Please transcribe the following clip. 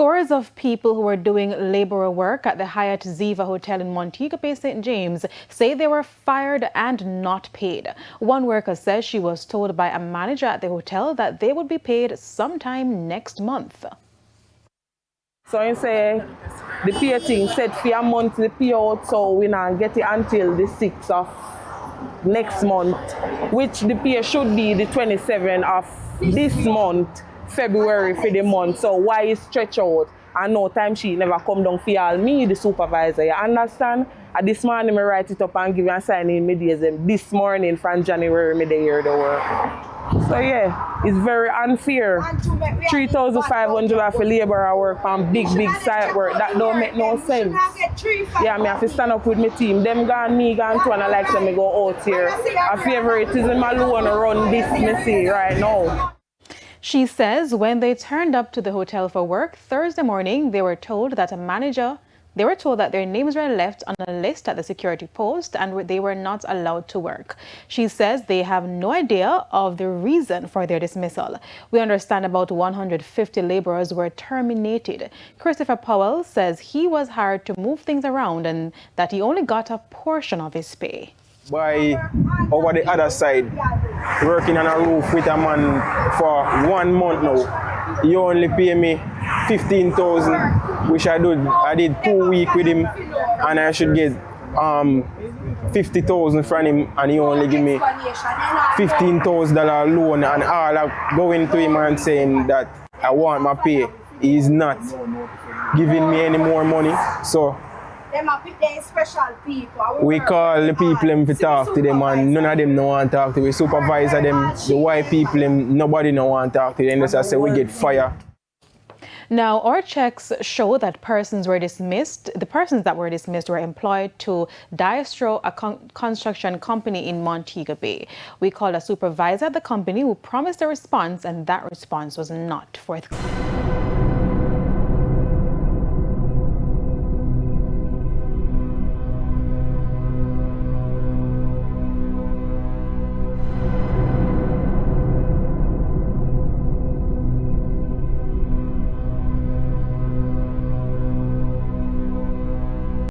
Scores of people who were doing labourer work at the Hyatt Ziva Hotel in Montego Bay, St. James, say they were fired and not paid. One worker says she was told by a manager at the hotel that they would be paid sometime next month. So you say the pay thing set for a month the pay out, so we not get it until the 6th of next month, which the pay should be the 27th of this month, February for the month. So why is stretch out? And no time she never come down for all me, the supervisor. You understand? And this morning I write it up and give you a sign in my days. This morning from January me they hear the work. So yeah, it's very unfair. 3,500 for labourer work and big site work. That don't make no sense. Yeah, me have to stand up with my team. Them gone, me gone too, and I like them to go out here. A favoritism alone run this me see right now. She says when they turned up to the hotel for work Thursday morning, they were told that their names were left on a list at the security post and they were not allowed to work. She says they have no idea of the reason for their dismissal. We understand about 150 laborers were terminated. Christopher Powell says he was hired to move things around and that he only got a portion of his pay. By over the other side, working on a roof with a man for 1 month now. He only pay me 15,000, which I did 2 weeks with him, and I should get 50,000 from him, and he only give me $15,000 loan, and all I going to him and saying that I want my pay. He's not giving me any more money, so we call the people them to talk to them, and none of them no want to talk to. We supervisor them, the white people them, nobody no want to talk to them. They just say we get fired. Now, our checks show that the persons that were dismissed were employed to Diastro, a construction company in Montego Bay. We called a supervisor at the company who promised a response, and that response was not forthcoming.